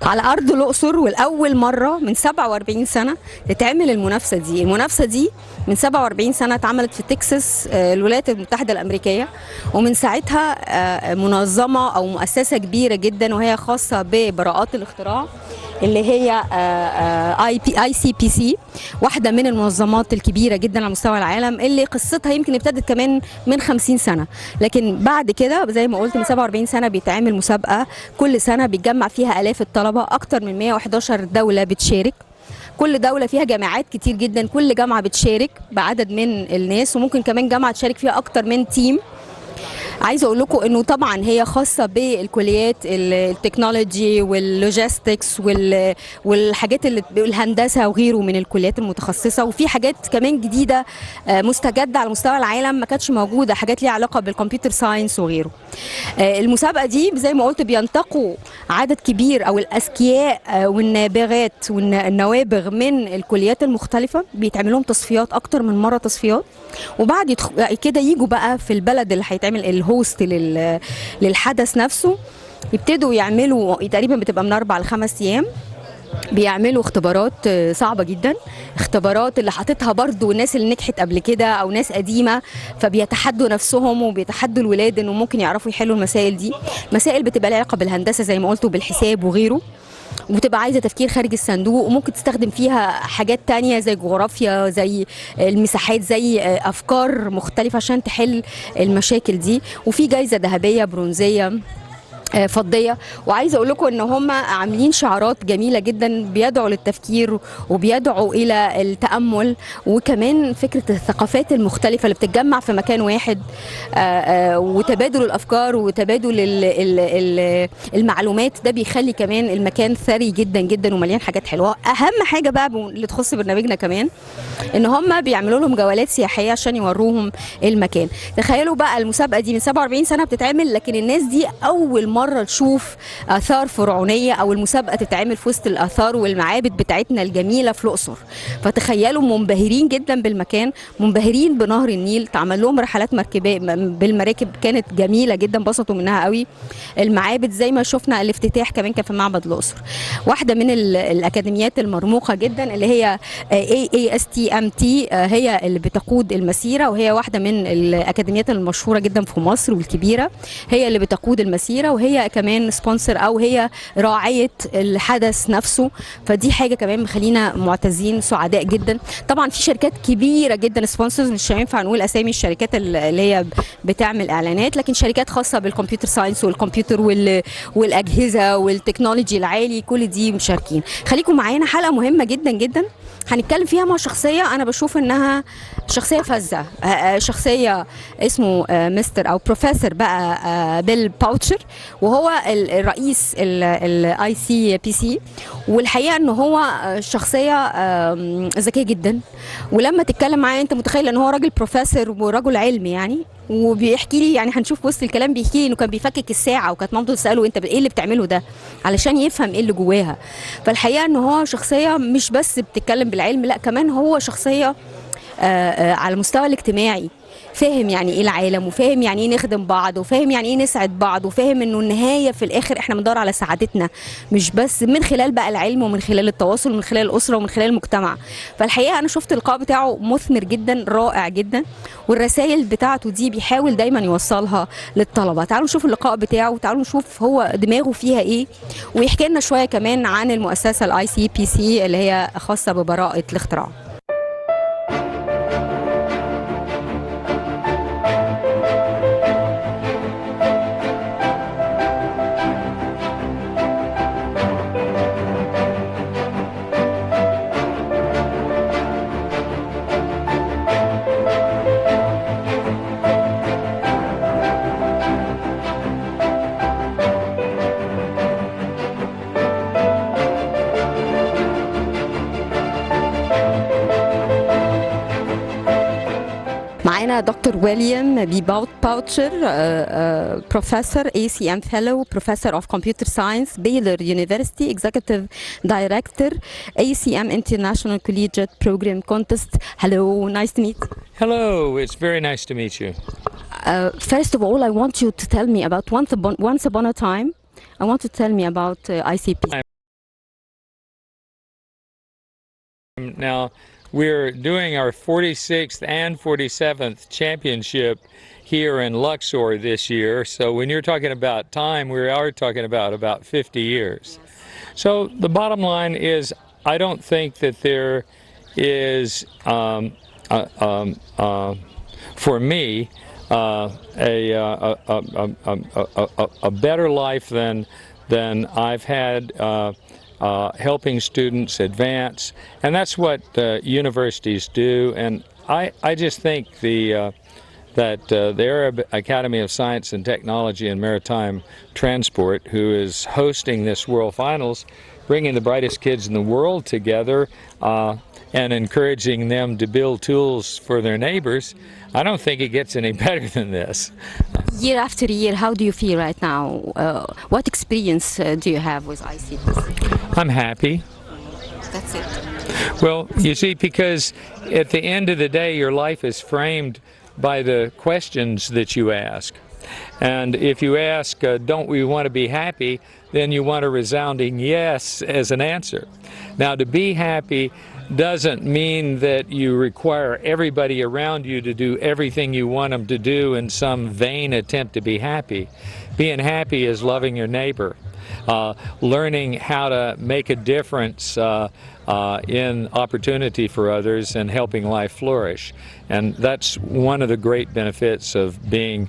على ارض الاقصر، والاول مره من 47 سنه تتعمل المنافسه دي. المنافسه دي من 47 سنه اتعملت في تكساس، الولايات المتحده الامريكيه، ومن ساعتها منظمه او مؤسسه كبيره جدا وهي خاصه ببراءات الاختراع اللي هي ICPC، واحده من المنظمات الكبيره جدا على مستوى العالم، اللي قصتها يمكن ابتدت كمان من 50 سنه، لكن بعد كده زي ما قلت من 47 سنه بيتعمل مسابقه كل سنه بيتجمع فيها الاف الطلبه، اكتر من 111 دوله بتشارك. كل دولة فيها جامعات كتير جدا، كل جامعة بتشارك بعدد من الناس، وممكن كمان جامعة تشارك فيها أكتر من تيم. عايزه اقول لكم انه طبعا هي خاصه بالكليات التكنولوجي واللوجيستكس والحاجات اللي الهندسه وغيره من الكليات المتخصصه، وفي حاجات كمان جديده مستجده على مستوى العالم ما كانتش موجوده، حاجات ليها علاقه بالكمبيوتر ساينس وغيره. المسابقه دي زي ما قلت بينتقوا عدد كبير او الاذكياء والنابغات والنوابغ من الكليات المختلفه، بيتعمل لهم تصفيات اكتر من مره تصفيات، وبعد كده يجوا بقى في البلد اللي هيتعمل الهوست للحدث نفسه، يبتدوا يعملوا تقريبا بتبقى من 4 ل 5 ايام، بيعملوا اختبارات صعبة جدا، اختبارات اللي حاططها برضو الناس اللي نجحت قبل كده او ناس قديمة، فبيتحدوا نفسهم وبيتحدوا الولاد انه ممكن يعرفوا يحلوا المسائل دي. مسائل بتبقى لها علاقة بالهندسة زي ما قلت وبالحساب وغيره، وبتبقى عايزه تفكير خارج الصندوق، وممكن تستخدم فيها حاجات تانية زي جغرافيا، زي المساحات، زي افكار مختلفه عشان تحل المشاكل دي. وفي جايزه ذهبيه، برونزيه، فضيه. وعايزه اقول لكم ان هم عاملين شعارات جميله جدا بيدعوا للتفكير وبيدعوا الى التامل، وكمان فكره الثقافات المختلفه اللي بتتجمع في مكان واحد، وتبادل الافكار وتبادل المعلومات، ده بيخلي كمان المكان ثري جدا جدا ومليان حاجات حلوه. اهم حاجه بقى اللي تخص برنامجنا كمان ان هم بيعملوا لهم جولات سياحيه عشان يوروهم المكان. تخيلوا بقى المسابقه دي من 47 سنه بتتعمل، لكن الناس دي اول مره تشوف اثار فرعونيه، او المسابقه تتعمل في وسط الاثار والمعابد بتاعتنا الجميله في الاقصر. فتخيلوا منبهرين جدا بالمكان، منبهرين بنهر النيل، تعمل لهم رحلات مركبيه بالمراكب كانت جميله جدا، انبسطوا منها قوي. المعابد زي ما شفنا الافتتاح كمان كان في معبد الاقصر. واحده من الاكاديميات المرموقه جدا اللي هي ASTMT هي اللي بتقود المسيره، وهي واحده من الاكاديميات المشهوره جدا في مصر والكبيره، هي اللي بتقود المسيره، وهي كمان سبونسر او هي راعيه الحدث نفسه. فدي حاجه كمان مخلينا معتزين سعداء جدا. طبعا في شركات كبيره جدا سبونسرز، مش هينفع نقول اسامي الشركات اللي هي بتعمل اعلانات، لكن شركات خاصه بالكمبيوتر ساينس والكمبيوتر والاجهزه والتكنولوجي العالي، كل دي مشاركين. خليكم معانا، حلقه مهمه جدا جدا هنتكلم فيها مع شخصيه انا بشوف انها شخصيه فذه، شخصيه اسمه مستر او بروفيسور بقى بيل باوتشر، وهو الرئيس ICPC. والحقيقه ان هو شخصيه ذكيه جدا، ولما تتكلم معاه انت متخيل ان هو راجل بروفيسور ورجل علم يعني، وبيحكي لي يعني هنشوف وسط الكلام بيحكي لي انه كان بيفكك الساعه، وكانت مامته تساله انت ايه اللي بتعمله ده علشان يفهم ايه اللي جواها. فالحقيقه ان هو شخصيه مش بس بتتكلم بالعلم، لا كمان هو شخصيه على المستوى الاجتماعي، فاهم يعني ايه العالم، وفاهم يعني ايه نخدم بعض، وفاهم يعني ايه نسعد بعض، وفاهم انه النهايه في الاخر احنا بندور على سعادتنا، مش بس من خلال بقى العلم ومن خلال التواصل ومن خلال الاسره ومن خلال المجتمع. فالحقيقه انا شفت اللقاء بتاعه مثمر جدا، رائع جدا، والرسائل بتاعته دي بيحاول دايما يوصلها للطلبه. تعالوا نشوف اللقاء بتاعه، وتعالوا نشوف هو دماغه فيها ايه، ويحكي لنا شويه كمان عن المؤسسه ICPC اللي هي خاصه ببراءه الاختراع. معانا دكتور ويليام باوتشر، بروفيسور ACM Fellow, Professor of Computer Science, Baylor University, Executive Director, ACM International Collegiate Program Contest. Hello, nice to meet you. Hello, it's very nice to meet you. First of all, I want you to tell me about once upon a time. I want to tell me about ICP. Now, we're doing our 46th and 47th championship here in Luxor this year. So when you're talking about time, we are talking about 50 years. So the bottom line is, I don't think that there is, for me, a better life than I've had helping students advance, and that's what universities do. And I just think that the Arab Academy of Science and Technology and Maritime Transport, who is hosting this World Finals, bringing the brightest kids in the world together and encouraging them to build tools for their neighbors, I don't think it gets any better than this. Year after year, how do you feel right now? What experience do you have with ICTs? I'm happy. That's it. Well, you see, because at the end of the day, your life is framed by the questions that you ask. And if you ask, don't we want to be happy, then you want a resounding yes as an answer. Now, to be happy doesn't mean that you require everybody around you to do everything you want them to do in some vain attempt to be happy. Being happy is loving your neighbor, learning how to make a difference in opportunity for others and helping life flourish. And that's one of the great benefits of being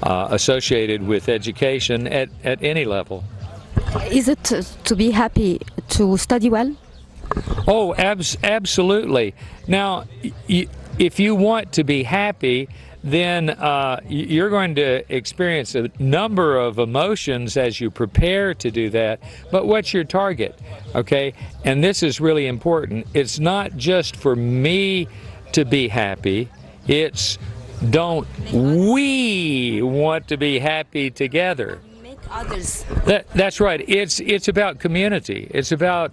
associated with education at any level. Is it to be happy to study well? Oh, absolutely. Now, if you want to be happy, then you're going to experience a number of emotions as you prepare to do that. But what's your target? Okay? And this is really important. It's not just for me to be happy. It's, don't we want to be happy together? Others. That's right. It's about community. It's about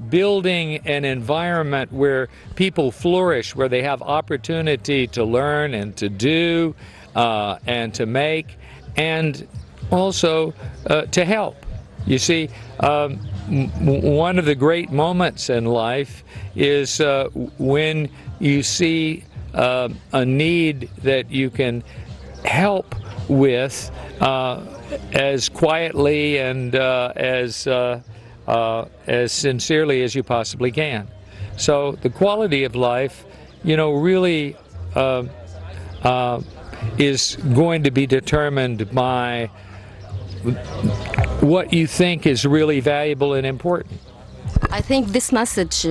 building an environment where people flourish, where they have opportunity to learn and to do and to make, and also to help. You see, one of the great moments in life is when you see a need that you can help with as quietly and as sincerely as you possibly can. So the quality of life, you know, really is going to be determined by what you think is really valuable and important. I think this message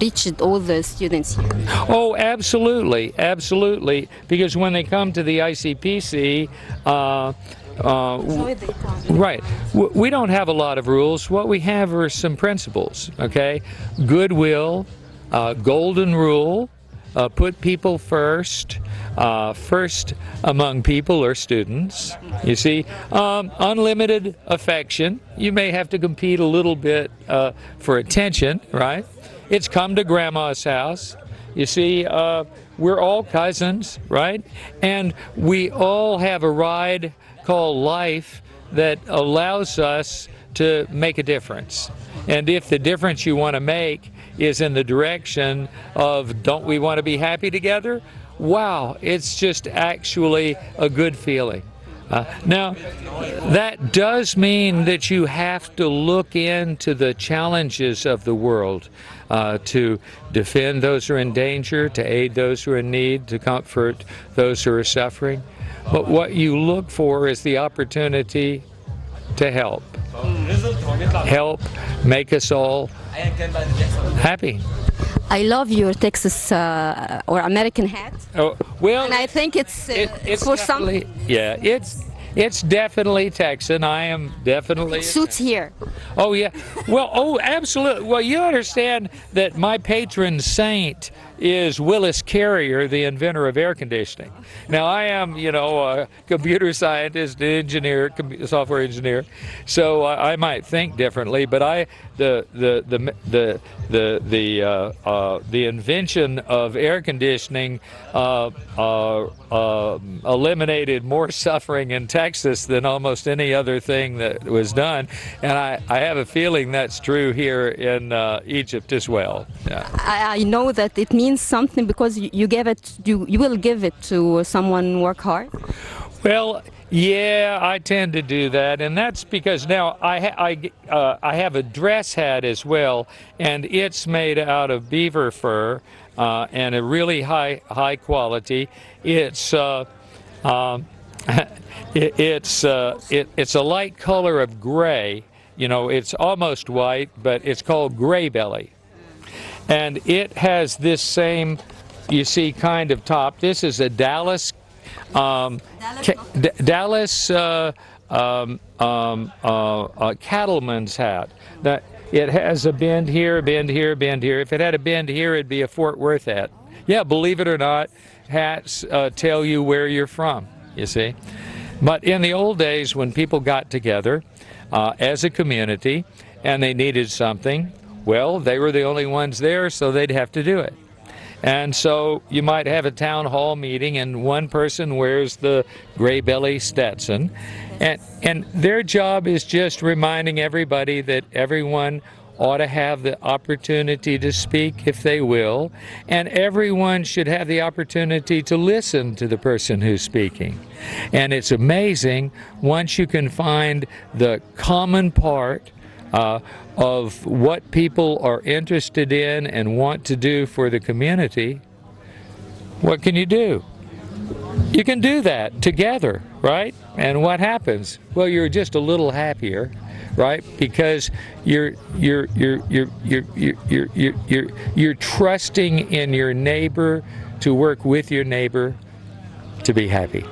reached all the students here. Oh, absolutely, absolutely. Because when they come to the ICPC, right, we don't have a lot of rules. What we have are some principles, okay? Goodwill, golden rule, put people first. First among people are students. You see, unlimited affection. You may have to compete a little bit for attention, right? It's come to grandma's house. You see, we're all cousins, right? And we all have a ride called life that allows us to make a difference. And if the difference you want to make is in the direction of don't we want to be happy together? Wow, it's just actually a good feeling. Now, that does mean that you have to look into the challenges of the world to defend those who are in danger, to aid those who are in need, to comfort those who are suffering. But what you look for is the opportunity to help. Help make us all happy. I love your Texas or American hat. Oh, well, And I think it's for some. Yeah, it's definitely Texan. I am definitely. It suits here. Oh yeah. Well, oh absolutely. Well, you understand that my patron saint is Willis Carrier, the inventor of air conditioning. Now, I am, a computer scientist, engineer, software engineer, so I might think differently. But the invention of air conditioning eliminated more suffering in Texas than almost any other thing that was done, and I have a feeling that's true here in Egypt as well. Yeah. I know that it means something because you will give it to someone work hard. Well, yeah, I tend to do that, and that's because now I have a dress hat as well, and it's made out of beaver fur and a really high quality. It's it's a light color of gray. It's almost white, but it's called gray belly. And it has this same, you see, kind of top. This is a Dallas cattleman's hat. That it has a bend here, bend here, bend here. If it had a bend here, it'd be a Fort Worth hat. Yeah, believe it or not, hats tell you where you're from, you see. But in the old days, when people got together as a community and they needed something, well, they were the only ones there, so they'd have to do it. And so you might have a town hall meeting and one person wears the gray belly Stetson, and their job is just reminding everybody that everyone ought to have the opportunity to speak if they will, and everyone should have the opportunity to listen to the person who's speaking. And it's amazing once you can find the common part of what people are interested in and want to do for the community. What can you do? You can do that together, right? And what happens? Well, you're just a little happier, right? Because you're trusting in your neighbor to work with your neighbor to be happy.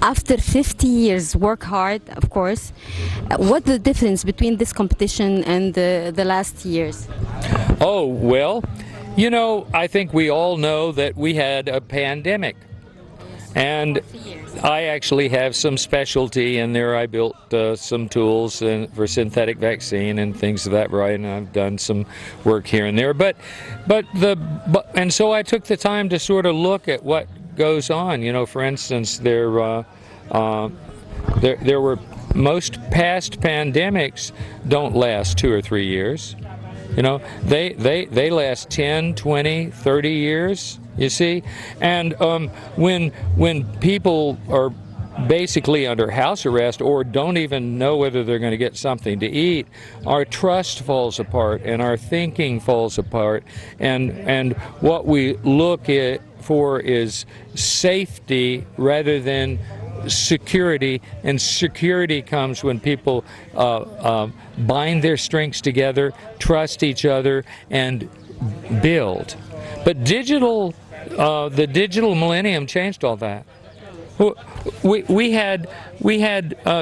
After 50 years, work hard, of course. What's the difference between this competition and the last years? Oh, well, I think we all know that we had a pandemic. And I actually have some specialty in there. I built some tools for synthetic vaccine and things of that variety, and I've done some work here and there. And so I took the time to sort of look at what goes on. For instance, there were most past pandemics don't last 2 or 3 years. They last 10, 20, 30 years, you see. And when people are basically under house arrest or don't even know whether they're going to get something to eat, our trust falls apart and our thinking falls apart, and what we look for is safety rather than security, and security comes when people bind their strengths together, trust each other, and build. But the digital millennium changed all that. We had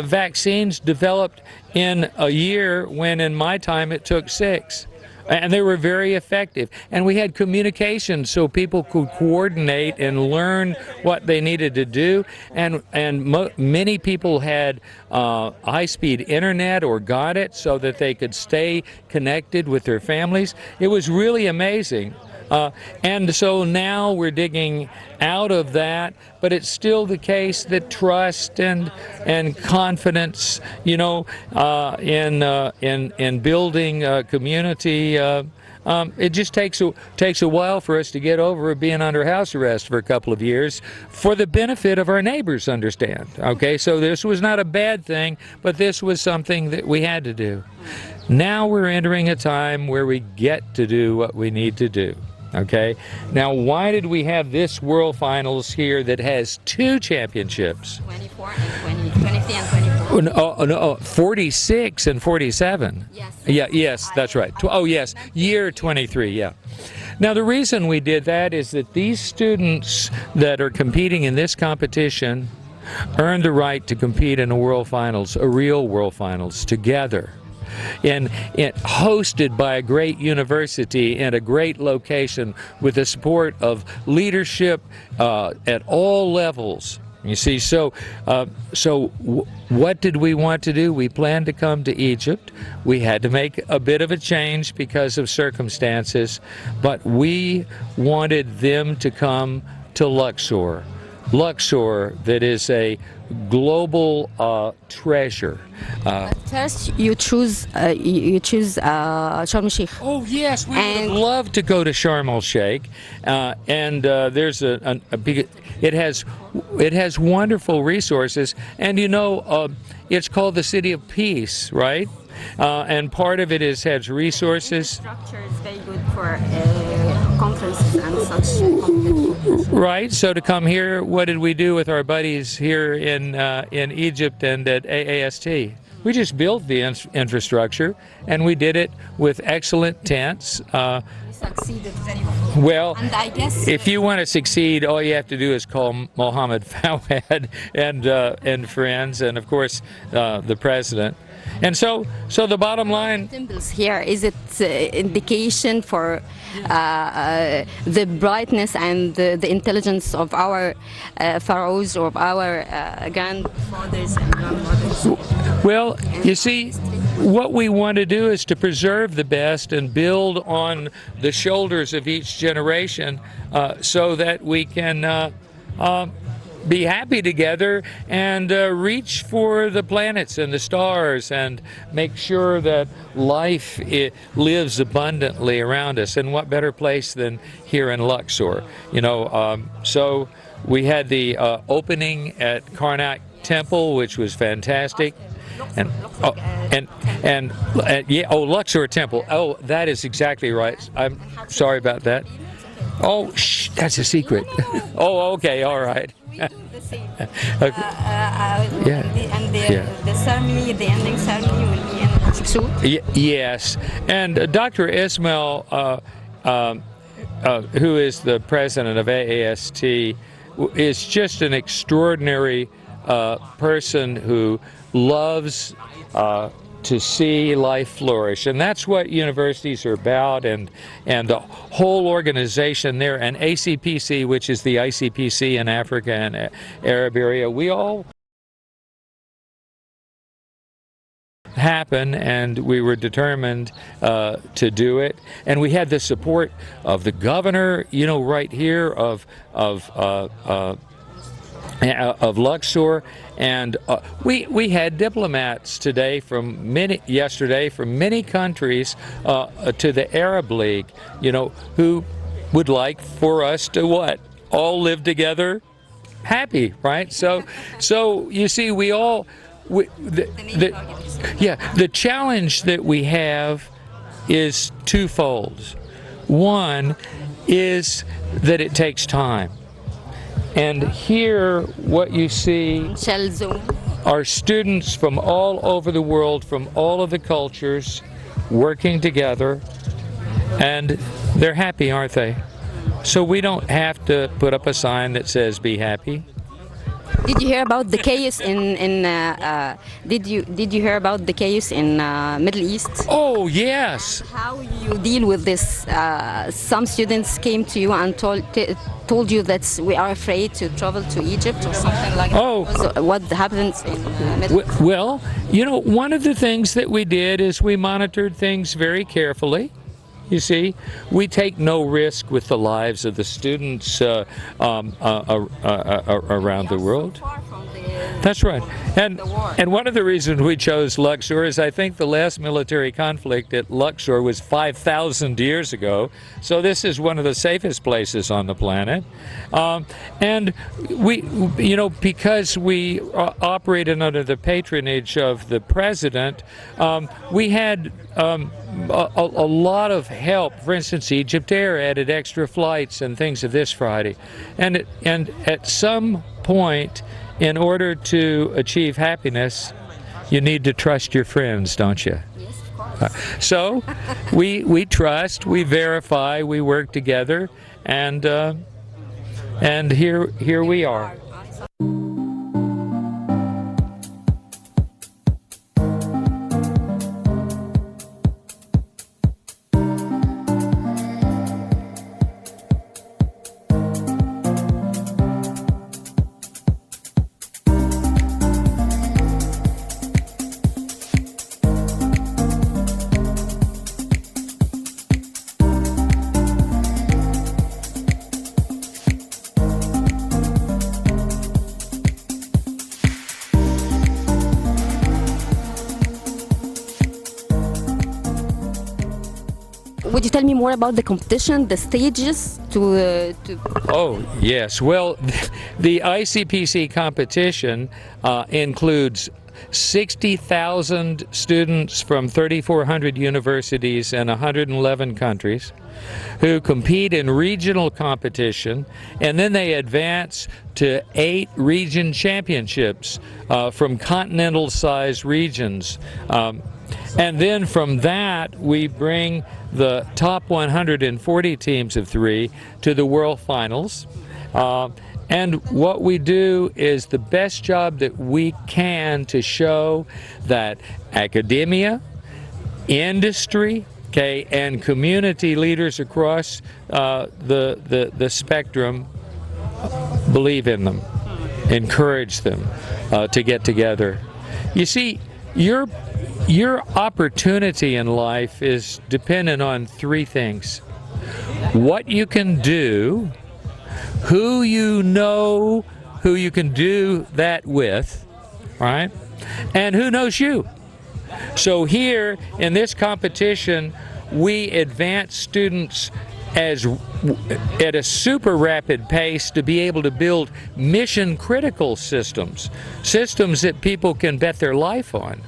vaccines developed in a year when in my time it took 6. And they were very effective. And we had communication so people could coordinate and learn what they needed to do. And many people had high-speed internet or got it so that they could stay connected with their families. It was really amazing. And so now we're digging out of that, but it's still the case that trust and confidence, in building a community. It just takes a while for us to get over being under house arrest for a couple of years, for the benefit of our neighbors. Understand? Okay, so this was not a bad thing, but this was something that we had to do. Now we're entering a time where we get to do what we need to do. Okay, now why did we have this World Finals here that has 2 championships? 24 and 23 and 24. No, 46 and 47. Yes. Yes, that's right. Yes, year 23, yeah. Now the reason we did that is that these students that are competing in this competition earned the right to compete in a World Finals, a real World Finals, together. And hosted by a great university in a great location with the support of leadership at all levels. You see, so what did we want to do? We planned to come to Egypt. We had to make a bit of a change because of circumstances, but we wanted them to come to Luxor. Luxor, that is a global treasure. First, you choose Sharm el-Sheikh. Oh yes, we would love to go to Sharm el-Sheikh, and there's a big. It has wonderful resources, and it's called the City of Peace, right? And part of it has resources. Structure is very good for conferences and such. Right. So to come here, what did we do with our buddies here in Egypt and at AAST? We just built the infrastructure, and we did it with excellent tents. Succeeded very well. Well, And I guess if you want to succeed, all you have to do is call Mohammed Fawad and friends, and of course the president. And so the bottom line. Symbols here, is it indication for the brightness and the intelligence of our pharaohs or of our grandfathers and grandmothers? Well, you see, what we want to do is to preserve the best and build on the shoulders of each generation so that we can be happy together and reach for the planets and the stars and make sure that life lives abundantly around us. And what better place than here in Luxor? So we had the opening at Karnak Temple, which was fantastic. Luxor Temple. Oh, that is exactly right. I'm sorry about that. Oh, that's a secret. Oh, okay, all right. We do the same. Okay. The ceremony, the ending ceremony will be in Hatshepsut. Yes, and Dr. Ismail, who is the president of AAST, is just an extraordinary person who loves to see life flourish, and that's what universities are about, and the whole organization there, and ACPC, which is the ICPC in Africa and Arab area, we all happen, and we were determined to do it, and we had the support of the governor, right here of Luxor, and we had diplomats yesterday from many countries to the Arab League, who would like for us to all live together, happy, right? So you see, the challenge that we have is twofold. One is that it takes time. And here, what you see are students from all over the world, from all of the cultures, working together, and they're happy, aren't they? So we don't have to put up a sign that says "Be happy." Did you hear about the chaos Did you hear about the chaos in Middle East? Oh yes. How you deal with this? Some students came to you and told you that we are afraid to travel to Egypt or something like that. Oh. What happens in Middle East? Well, one of the things that we did is we monitored things very carefully. You see, we take no risk with the lives of the students around the world. That's right. And one of the reasons we chose Luxor is I think the last military conflict at Luxor was 5,000 years ago. So this is one of the safest places on the planet. And we, you know, because we operated under the patronage of the president, we had a lot of help. For instance, Egypt Air added extra flights and things of this variety. And at some point, in order to achieve happiness, you need to trust your friends, don't you? Yes, of course. So we trust, we verify, we work together, and here we are. Would you tell me more about the competition, the stages to Oh, yes. Well, the ICPC competition includes 60,000 students from 3,400 universities and 111 countries who compete in regional competition, and then they advance to 8 region championships from continental-sized regions. And then from that, we bring the top 140 teams of 3 to the World Finals. And what we do is the best job that we can to show that academia, industry, okay, and community leaders across the spectrum believe in them, encourage them to get together. You see, your opportunity in life is dependent on 3 things: what you can do, who you know, who you can do that with, right? And who knows you. So here in this competition, we advance students at a super rapid pace to be able to build mission critical systems that people can bet their life on.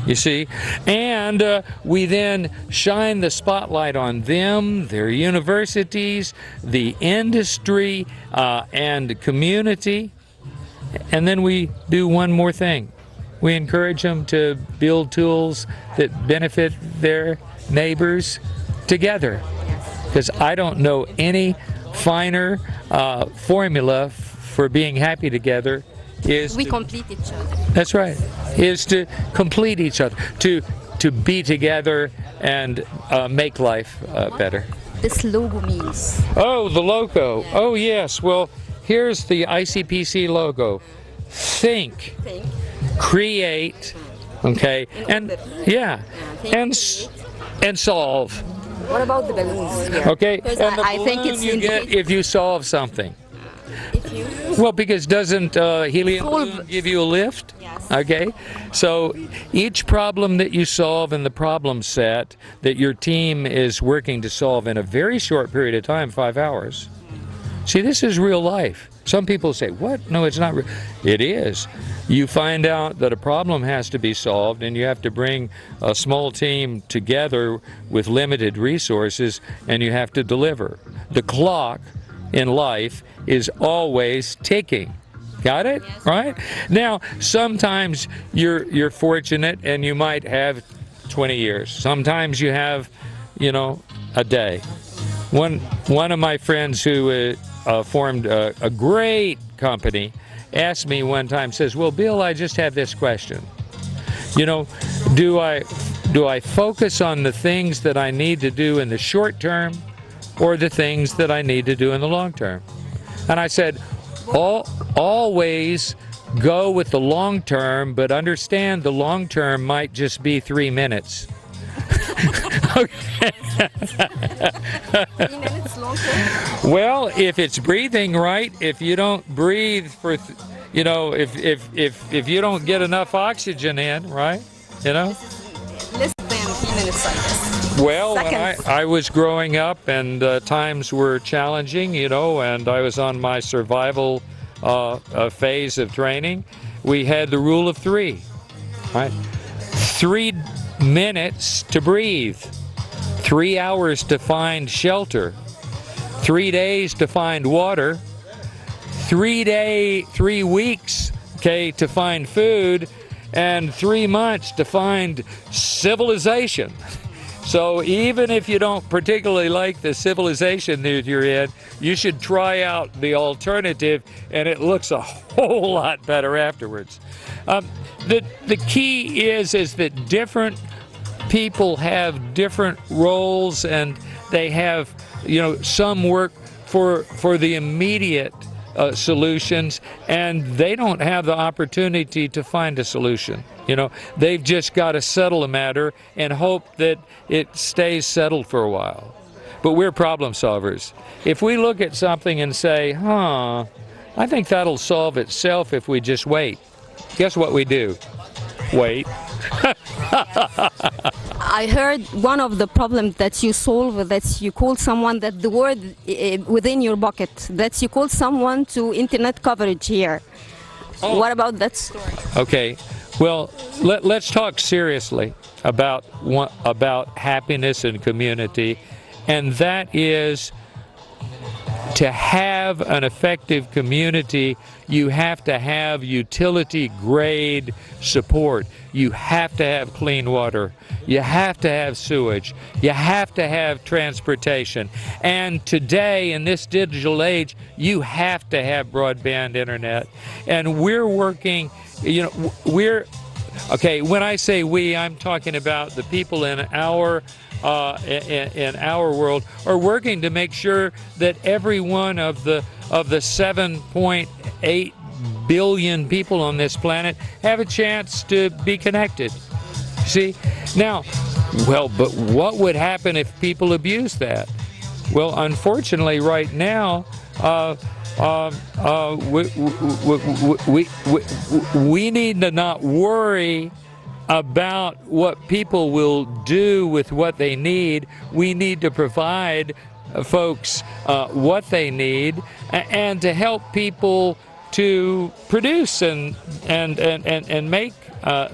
You see, and we then shine the spotlight on them, their universities, the industry, and community. And then we do one more thing. We encourage them to build tools that benefit their neighbors together. Because I don't know any finer formula for being happy together is we complete each other. That's right. Is to complete each other, to be together and make life better. This logo means? Oh, the logo. Oh, yes. Well, here's the ICPC logo. Think, create, okay, and yeah, and solve. What about the balloons here? Okay, Because and the I think balloon it's you get if you solve something. If you Well, because doesn't helium Solve. balloon give you a lift? Yes. Okay, so each problem that you solve in the problem set that your team is working to solve in a very short period of time, 5 hours. See, this is real life. Some people say, what? No, it's not real. It is. You find out that a problem has to be solved and you have to bring a small team together with limited resources and you have to deliver. The clock in life is always ticking. Got it? Yes. Right? Now, sometimes you're fortunate and you might have 20 years. Sometimes you have, a day. One of my friends who formed a great company asked me one time, says, well, Bill, I just have this question. Do I focus on the things that I need to do in the short term or the things that I need to do in the long term? And I said, always go with the long term, but understand the long term might just be 3 minutes. Okay. 3 minutes longer? Well, if it's breathing right, if you don't breathe for, if you don't get enough oxygen in, right, Less than 3 minutes, I guess. Well, when Seconds. I was growing up and times were challenging, and I was on my survival phase of training, we had the rule of 3, right? 3 minutes to breathe, 3 hours to find shelter, 3 days to find water, 3 weeks, okay, to find food, and 3 months to find civilization. So even if you don't particularly like the civilization that you're in, you should try out the alternative, and it looks a whole lot better afterwards. The key is that different people have different roles, and they have, some work for the immediate solutions, and they don't have the opportunity to find a solution. They've just got to settle a matter and hope that it stays settled for a while. But we're problem solvers. If we look at something and say, I think that'll solve itself if we just wait, guess what we do? Wait. I heard one of the problems that you solve, that you called someone, that the word within your bucket, that you called someone to internet coverage here. Oh. What about that story? Okay, well, let's talk seriously about happiness and community, and that is, to have an effective community, you have to have utility-grade support. You have to have clean water. You have to have sewage. You have to have transportation. And today, in this digital age, you have to have broadband internet. And we're working, when I say we, I'm talking about the people in our world are working to make sure that every one of the 7.8 billion people on this planet have a chance to be connected. See? Now, but what would happen if people abuse that? Well, unfortunately, right now, we need to not worry about what people will do with what they need. We need to provide folks what they need, and to help people to produce and make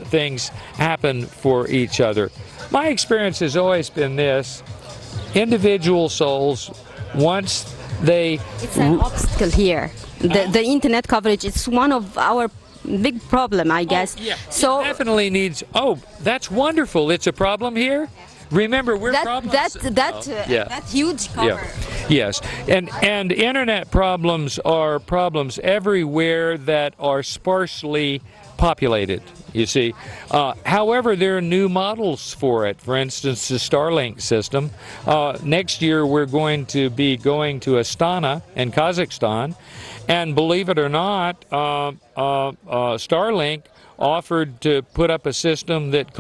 things happen for each other. My experience has always been this: individual souls, once they... It's an obstacle here. The internet coverage, it's one of our big problem, I guess. Yeah. So it definitely needs... Oh, that's wonderful. It's a problem here? Remember, we're problems... that huge cover. Yeah. Yes, and internet problems are problems everywhere that are sparsely populated, you see. However, there are new models for it. For instance, the Starlink system. Next year, we're going to be going to Astana in Kazakhstan, and believe it or not, Starlink offered to put up a system that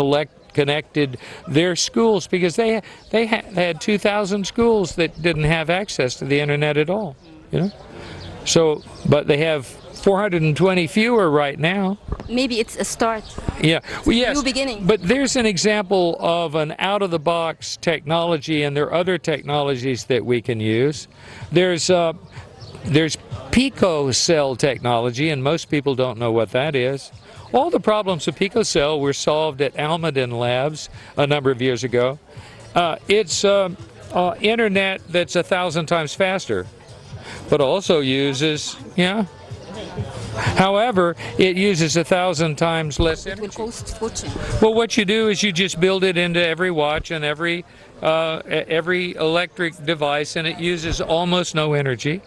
connected their schools, because they had 2,000 schools that didn't have access to the internet at all, So, but they have 420 fewer right now. Maybe it's a start. Yeah, well, yes. New beginning. But there's an example of an out-of-the-box technology, and there are other technologies that we can use. There's picocell technology, and most people don't know what that is. All the problems of picocell were solved at Almaden Labs a number of years ago. It's internet that's 1,000 times faster, but also uses, however, it uses 1,000 times less energy. It will cost fortune. Well, what you do is you just build it into every watch and every electric device, and it uses almost no energy.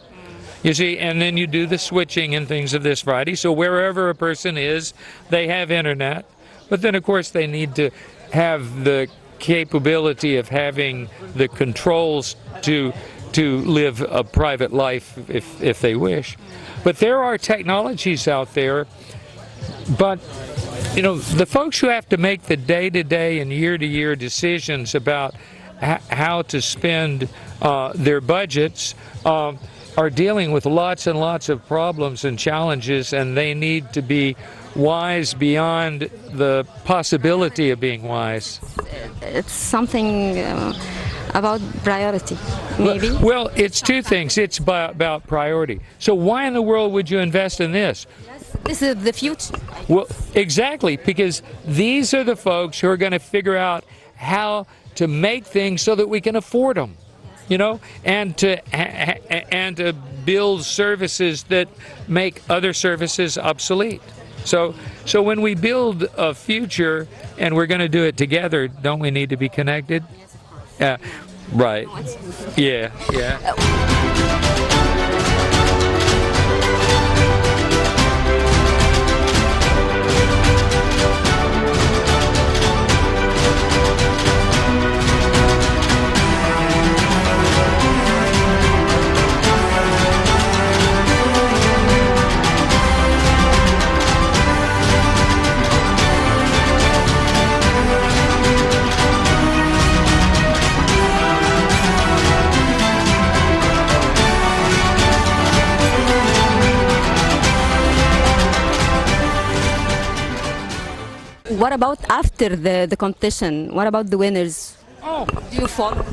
You see, and then you do the switching and things of this variety. So wherever a person is, they have internet. But then, of course, they need to have the capability of having the controls to live a private life if they wish. But there are technologies out there, but you know, the folks who have to make the day-to-day and year-to-year decisions about how to spend their budgets are dealing with lots and lots of problems and challenges, and they need to be wise beyond the possibility of being wise. It's something about priority, maybe. Well, it's two things. It's about priority. So why in the world would you invest in this? This is the future. Well, exactly, because these are the folks who are going to figure out how to make things so that we can afford them, you know, and to build services that make other services obsolete. So when we build a future and we're going to do it together, don't we need to be connected? Yeah, right. Yeah, yeah. What about after the competition? What about the winners? Oh. Do you follow?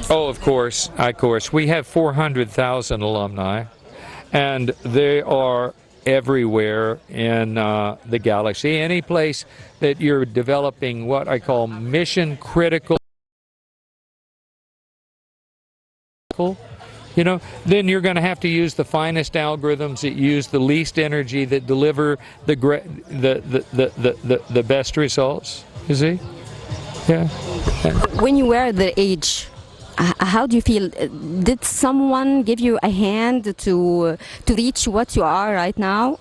Oh, of course. We have 400,000 alumni, and they are everywhere in the galaxy. Any place that you're developing what I call mission critical, you know, then you're going to have to use the finest algorithms that use the least energy, that deliver the best results. You see? Yeah. When you were the age, how do you feel? Did someone give you a hand to reach what you are right now?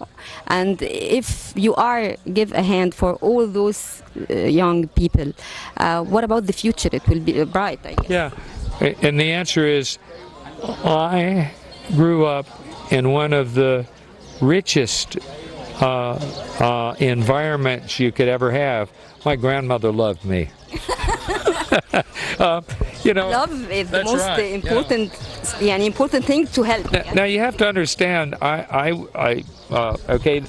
And if you are, give a hand for all those young people. What about the future? It will be bright, I guess. Yeah. And the answer is, I grew up in one of the richest environments you could ever have. My grandmother loved me. You know, love is the most right. important, important thing to help. Now you have to understand, okay,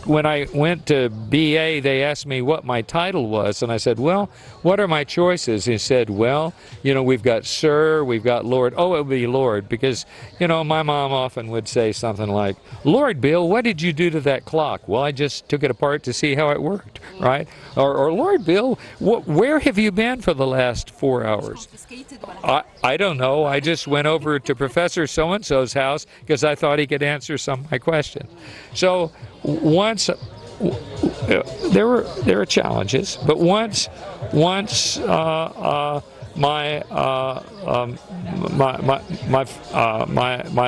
when I went to BA, they asked me what my title was, and I said, well, what are my choices? He said, well, you know, we've got Sir, we've got Lord. Oh, it would be Lord, because, you know, my mom often would say something like, Lord Bill, what did you do to that clock? Well, I just took it apart to see how it worked, right? Or Lord Bill, where have you been for the last 4 hours? I don't know. I just went over to Professor so-and-so's house because I thought he could answer some of my questions. So once there were challenges, but once my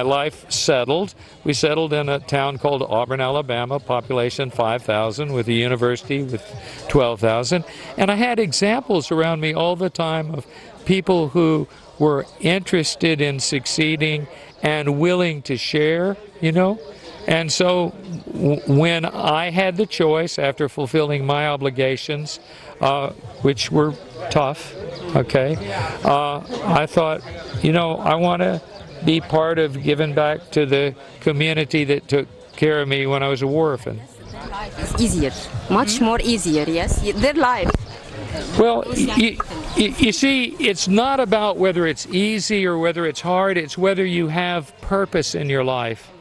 life settled. We settled in a town called Auburn, Alabama, population 5,000, with a university with 12,000, and I had examples around me all the time of people who were interested in succeeding and willing to share, you know. And so when I had the choice, after fulfilling my obligations, which were tough, okay, I thought, you know, I want to be part of giving back to the community that took care of me when I was a war orphan. It's easier, much more easier, yes, their life. Well, you see, it's not about whether it's easy or whether it's hard, it's whether you have purpose in your life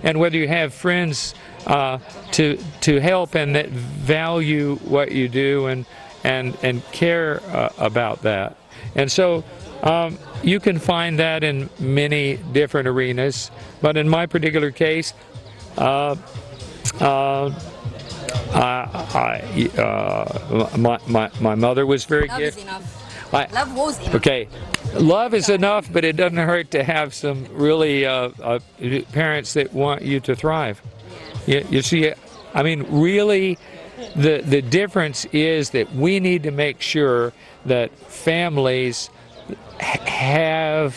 and whether you have friends to help and that value what you do and care about that. And so you can find that in many different arenas, but in my particular case, my mother was very gifted. Love was enough. Okay, love is enough, but it doesn't hurt to have some really parents that want you to thrive. You see, I mean, really, the difference is that we need to make sure that families have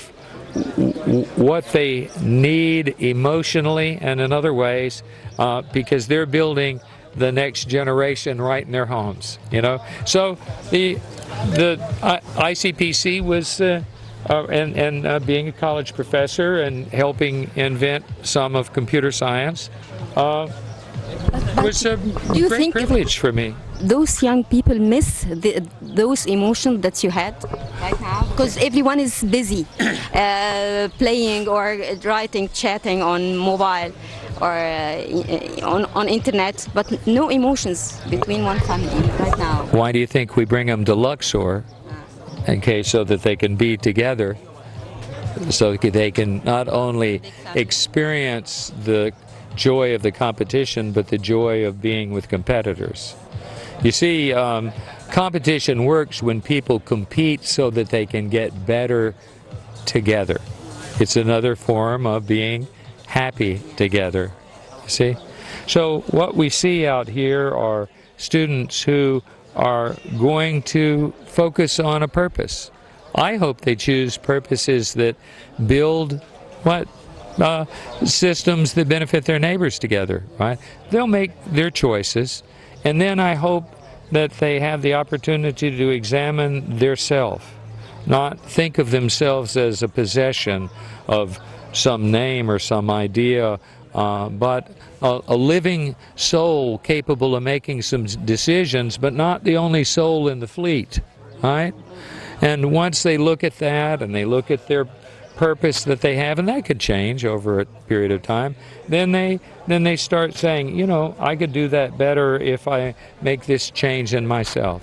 what they need emotionally and in other ways, because they're building the next generation right in their homes, you know. So the ICPC was and being a college professor and helping invent some of computer science was a great privilege for me. Those young people miss those emotions that you had right now, because everyone is busy playing or writing, chatting on mobile or on internet, but no emotions between one family right now. Why do you think we bring them to Luxor? Okay, so that they can be together, so they can not only experience the joy of the competition, but the joy of being with competitors. You see, competition works when people compete so that they can get better together. It's another form of being happy together, see? So what we see out here are students who are going to focus on a purpose. I hope they choose purposes that build systems that benefit their neighbors together, right? They'll make their choices, and then I hope that they have the opportunity to examine their self, not think of themselves as a possession of some name or some idea, but a living soul capable of making some decisions, but not the only soul in the fleet, right? And once they look at that and they look at their purpose that they have, and that could change over a period of time, then they start saying, you know, I could do that better if I make this change in myself.